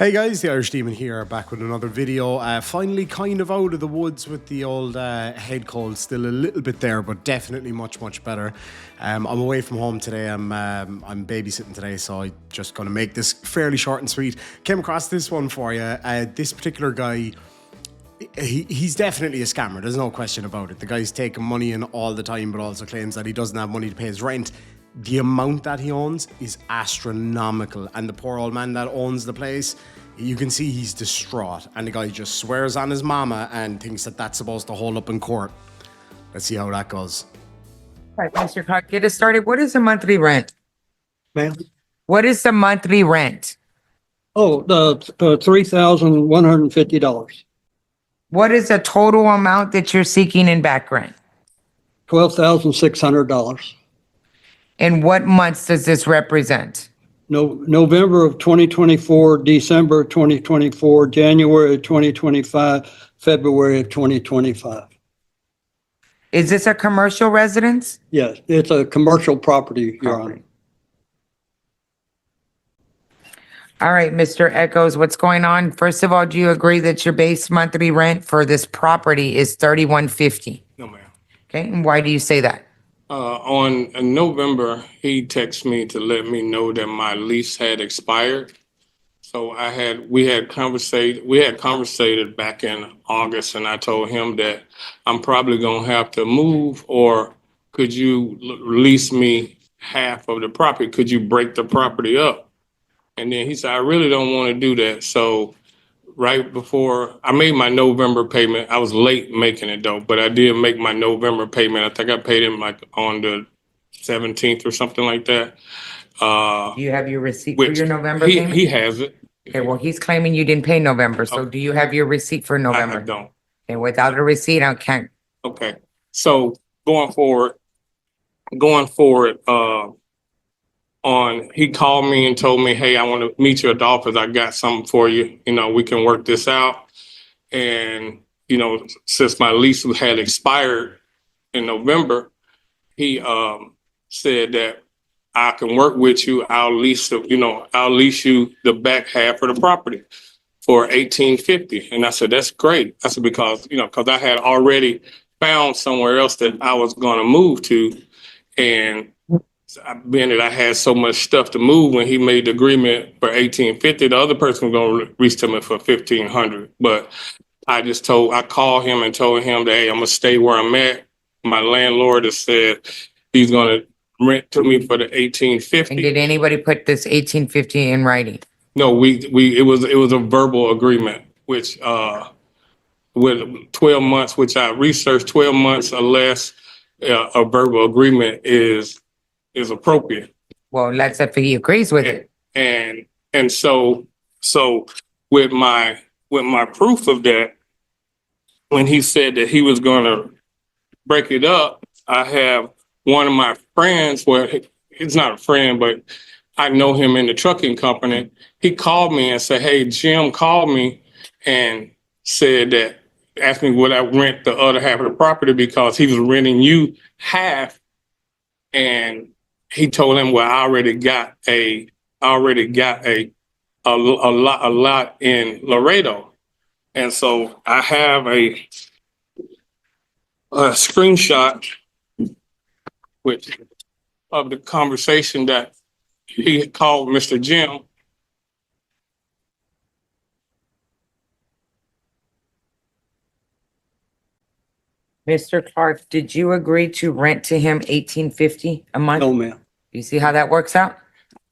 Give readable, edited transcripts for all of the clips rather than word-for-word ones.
Hey guys, the Irish Demon here, back with another video. Finally kind of out of the woods with the old head cold, still a little bit there, but definitely much better. I'm away from home today, I'm babysitting today, so I'm just going to make this fairly short and sweet. Came across this one for you. This particular guy, he's definitely a scammer, there's no question about it. The guy's taking money in all the time, but also claims that he doesn't have money to pay his rent. The amount that he owns is astronomical, and the poor old man that owns the place, you can see he's distraught, and the guy just swears on his mama and thinks that that's supposed to hold up in court. Let's see how that goes. All right, Mr. Clark, get us started. What is the monthly rent? Ma'am? What is the monthly rent? Oh, the $3,150, What is the total amount that you're seeking in back rent? $12,600. And what months does this represent? November of 2024, December of 2024, January of 2025, February of 2025. Is this a commercial residence? Yes, it's a commercial property, Your Honor. All right, Mr. Echoes, what's going on? First of all, do you agree that your base monthly rent for this property is $3,150? No, ma'am. Okay, and why do you say that? On November, he texted me to let me know that my lease had expired. So we had conversated back in August, and I told him that I'm probably gonna have to move, or could you lease me half of the property? Could you break the property up? And then he said, I really don't want to do that. So right before I made my November payment, I was late making it though, but I did make my November payment. I think I paid him like on the 17th or something like that. Do you have your receipt for your November payment? He has it. Okay, well, he's claiming you didn't pay November, so do you have your receipt for November? I don't. And without a receipt, I can't. Okay. So going forward, he called me and told me, hey, I want to meet you at the office. I got something for you. You know, we can work this out. And, you know, since my lease had expired in November, he said that I can work with you. I'll lease you the back half of the property for $1,850. And I said, that's great. I said, because I had already found somewhere else that I was going to move to. And being that I had so much stuff to move, when he made the agreement for $1,850, the other person was going to reach to me for $1,500. But I called him and told him that, hey, I'm going to stay where I'm at. My landlord has said he's going to rent to me for the $1,850. And did anybody put this $1,850 in writing? No, it was a verbal agreement, which with 12 months, which I researched, 12 months or less, a verbal agreement is appropriate. Well, let's say if he agrees with it. And so with my proof of that, when he said that he was going to break it up, I have one of my friends, well, he's not a friend, but I know him in the trucking company. He called me and said, hey, Jim called me and said that, asked me would I rent the other half of the property because he was renting you half. And he told him, well, I already got a lot in Laredo. And so I have a screenshot of the conversation that he called Mr. Jim. Mr. Clark, did you agree to rent to him $1,850 a month? No, ma'am. You see how that works out?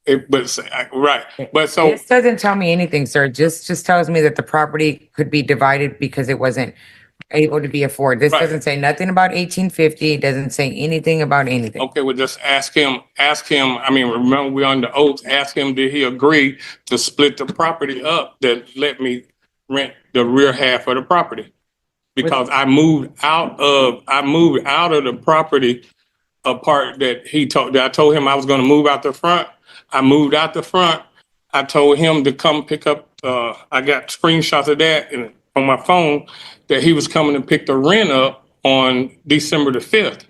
Right. But so this doesn't tell me anything, sir. Just tells me that the property could be divided because it wasn't able to be afforded. This doesn't say nothing about $1,850. It doesn't say anything about anything. Okay, well, just ask him. I mean, remember we're on the oath. Ask him, did he agree to split the property up that let me rent the rear half of the property? Because I moved out of the property a part that I told him I was going to move out the front. I moved out the front. I told him to come pick up. I got screenshots of that on my phone that he was coming to pick the rent up on December the 5th.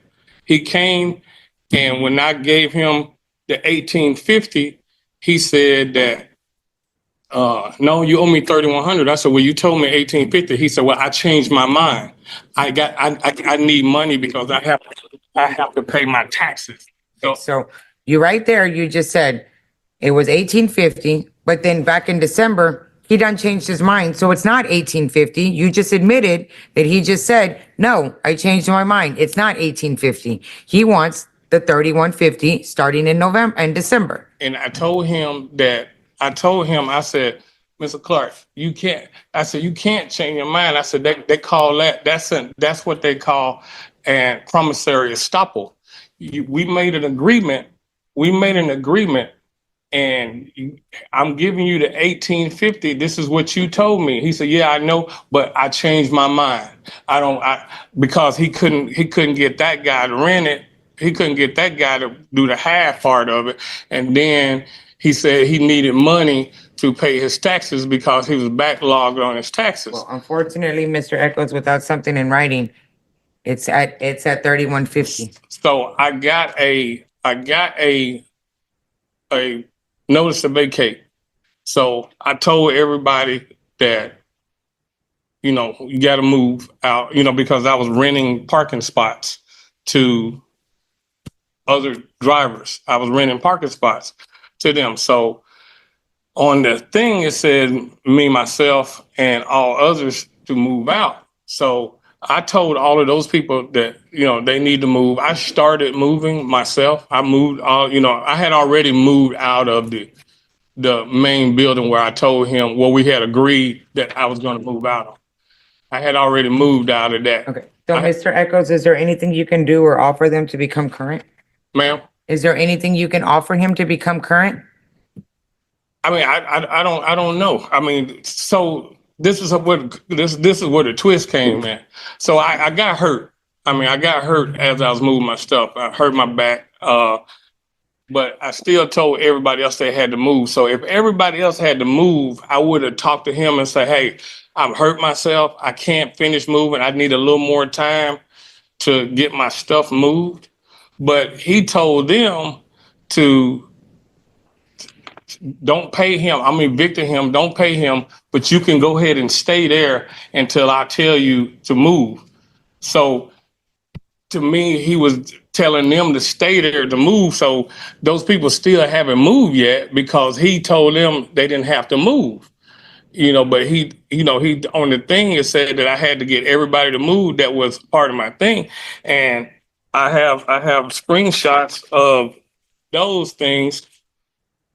He came, and when I gave him the $1,850, he said that no, you owe me 3,100. I said, well, you told me 1,850. He said, well, I changed my mind. I need money because I have to pay my taxes. So you right there, you just said it was 1850, but then back in December, he done changed his mind. So it's not 1850. You just admitted that he just said, no, I changed my mind. It's not 1850. He wants the 3150 starting in November and December. And I told him, I said, Mr. Clark, you can't change your mind. I said, they call that's what they call a promissory estoppel. We made an agreement. And I'm giving you the 1850. This is what you told me. He said, yeah, I know, but I changed my mind. Because he couldn't get that guy to rent it. He couldn't get that guy to do the half part of it. And then he said he needed money to pay his taxes because he was backlogged on his taxes. Well, unfortunately, Mr. Echols, without something in writing, it's at 3150. So I got a notice to vacate. So I told everybody that, you got to move out, because I was renting parking spots to other drivers. I was renting parking spots to them. So on the thing, it said me, myself, and all others to move out. So I told all of those people that, they need to move. I started moving myself. I moved I had already moved out of the main building where I told him, we had agreed that I was going to move out of. I had already moved out of that. Okay. So, Mr. Echols, is there anything you can do or offer them to become current? Ma'am? Is there anything you can offer him to become current? I mean, I don't know. I mean, so this is where the twist came in. So I got hurt. I mean, I got hurt as I was moving my stuff. I hurt my back. But I still told everybody else they had to move. So if everybody else had to move, I would have talked to him and said, hey, I've hurt myself. I can't finish moving. I need a little more time to get my stuff moved. But he told them to don't pay him. I'm evicting him. Don't pay him, but you can go ahead and stay there until I tell you to move. So to me, he was telling them to stay there to move. So those people still haven't moved yet because he told them they didn't have to move. But he on the thing, it said that I had to get everybody to move. That was part of my thing. And I have screenshots of those things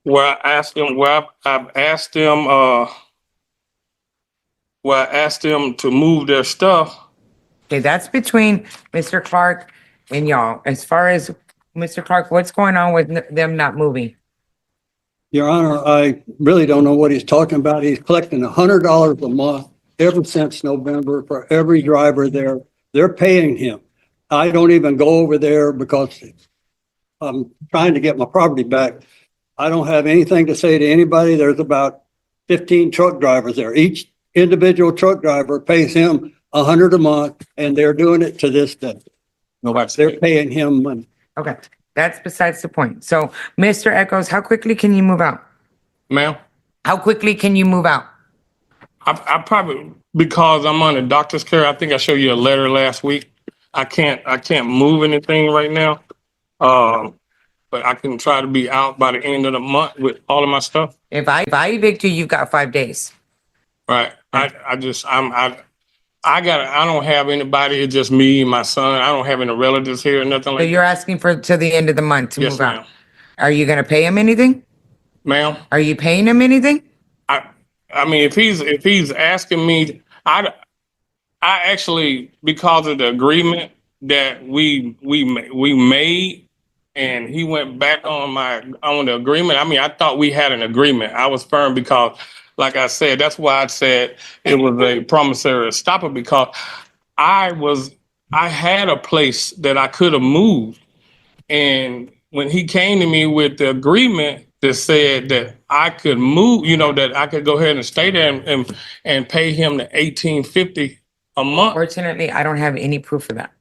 where I asked them, I asked them to move their stuff. Okay, that's between Mr. Clark and y'all. As far as Mr. Clark, what's going on with them not moving? Your Honor, I really don't know what he's talking about. He's collecting $100 a month ever since November for every driver there. They're paying him. I don't even go over there because I'm trying to get my property back. I don't have anything to say to anybody. There's about 15 truck drivers there. Each individual truck driver pays him $100 a month, and they're doing it to this day. They're paying him money. Okay, that's besides the point. So, Mr. Echols, how quickly can you move out? Ma'am? How quickly can you move out? I probably, because I'm on a doctor's care, I think I showed you a letter last week. I can't move anything right now. But I can try to be out by the end of the month with all of my stuff. If I evict you, you've got 5 days. Right. I don't have anybody. It's just me and my son. I don't have any relatives here or nothing So like you're that. asking for to the end of the month to Yes, move out. ma'am. Are you going to pay him anything? Ma'am? Are you paying him anything? I mean, if he's asking me, I actually, because of the agreement that we made, and he went back on the agreement. I mean, I thought we had an agreement. I was firm because, like I said, that's why I said it was a promissory estoppel, because I had a place that I could have moved. And when he came to me with the agreement that said that I could move, that I could go ahead and stay there and pay him the $1,850 a month. Fortunately, I don't have any proof of that.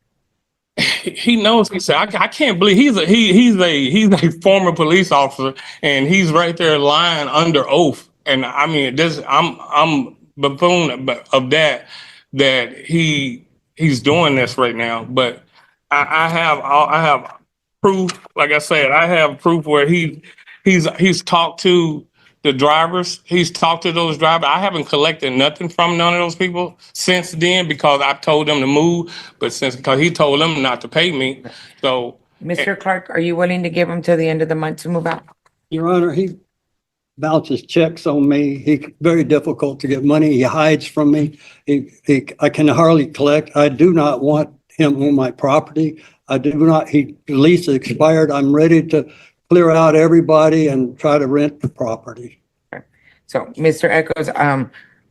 He knows. He said, I can't believe he's a former police officer, and he's right there lying under oath And I mean, this I'm buffoon of that he's doing this right now. But I have proof. Like I said, I have proof where he's talked to the drivers. He's talked to those drivers. I haven't collected nothing from none of those people since then because I told them to move. But because he told them not to pay me, so. Mr. Clark, are you willing to give him till the end of the month to move out? Your Honor, he bounces checks on me. He's very difficult to get money. He hides from me. I can hardly collect. I do not want him on my property. I do not, the lease expired. I'm ready to clear out everybody and try to rent the property. So, Mr. Echoes,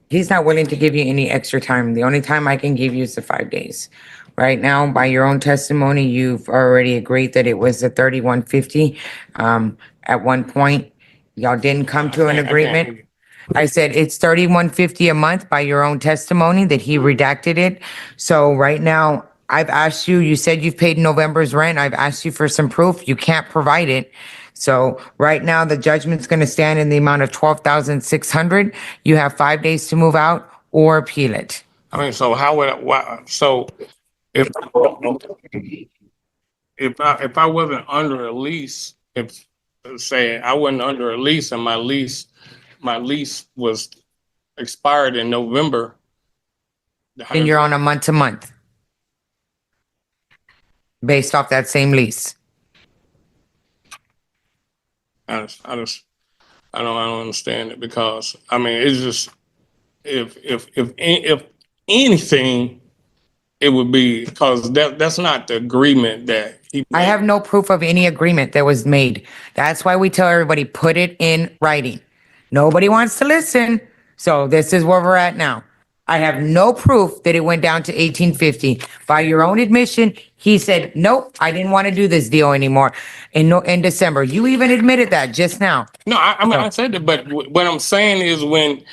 he's not willing to give you any extra time. The only time I can give you is the 5 days. Right now, by your own testimony, you've already agreed that it was the 3150. At one point, y'all didn't come to an agreement. I said it's 3150 a month by your own testimony that he redacted it. So right now, I've asked you, you said you've paid November's rent. I've asked you for some proof. You can't provide it. So right now, the judgment's going to stand in the amount of 12,600. You have 5 days to move out or appeal it. I mean, so how would so if I wasn't under a lease, if say I wasn't under a lease and my lease was expired in November, And you're on a month to month based off that same lease. I don't understand it because I mean it's just if anything, it would be because that's not the agreement that he. I have no proof of any agreement that was made. That's why we tell everybody, put it in writing. Nobody wants to listen. So this is where we're at now. I have no proof that it went down to 1850. By your own admission, he said, nope, I didn't want to do this deal anymore in December. You even admitted that just now. No, I mean, I said that, but what I'm saying is when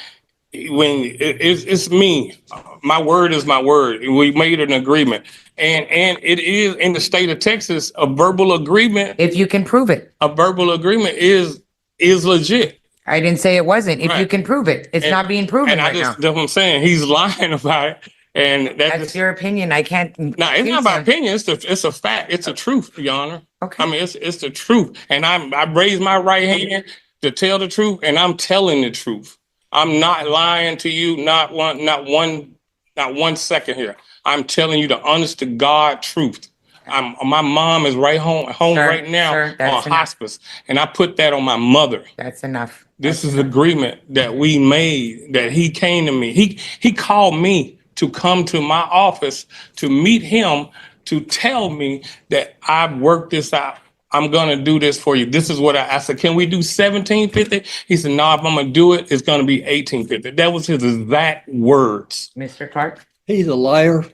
it's me, my word is my word. We made an agreement. And it is in the state of Texas, a verbal agreement. If you can prove it. A verbal agreement is legit. I didn't say it wasn't. If you Right. can prove it, it's not being proven right now. That's what I'm saying. He's lying about it. And That's your opinion. I can't. no, it's not my opinion. It's a fact. It's a truth, Your Honor. Okay. I mean, it's the truth. And I raised my right hand to tell the truth, and I'm telling the truth. I'm not lying to you, not one second here. I'm telling you the honest to God truth. My mom is home Sir, right now sir, on that's enough. hospice, and I put that on my mother. That's enough. This is agreement that we made, that he came to me. He called me to come to my office to meet him, to tell me that I've worked this out. I'm going to do this for you. This is what I said, can we do 1750? He said, no, if I'm going to do it, it's going to be 1850. That was his exact words. Mr. Clark? He's a liar.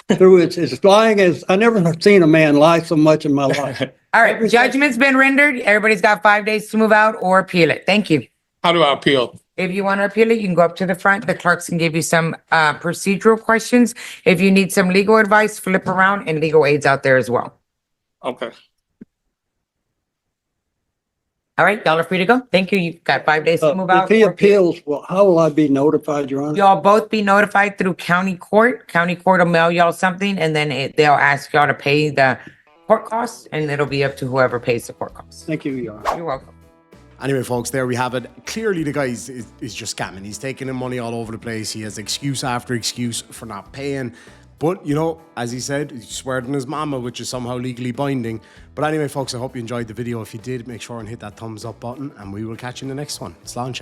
Through it's lying as I never have seen a man lie so much in my life. All right, judgment's been rendered. Everybody's got 5 days to move out or appeal it. Thank you. How do I appeal? If you want to appeal it, you can go up to the front. The clerks can give you some procedural questions. If you need some legal advice, flip around and legal aids out there as well. Okay. All right, y'all are free to go. Thank you. You've got 5 days to move out. If he or appeal. appeals, well, how will I be notified, Your Honor? Y'all both be notified through county court. County court will mail y'all something and then they'll ask y'all to pay the court costs and it'll be up to whoever pays the court costs. Thank you, Your Honor. You're welcome. Anyway, folks, there we have it. Clearly, the guy is just scamming. He's taking in money all over the place. He has excuse after excuse for not paying. But, you know, as he said, he sweared on his mama, which is somehow legally binding. But anyway, folks, I hope you enjoyed the video. If you did, make sure and hit that thumbs up button. And we will catch you in the next one. Slán.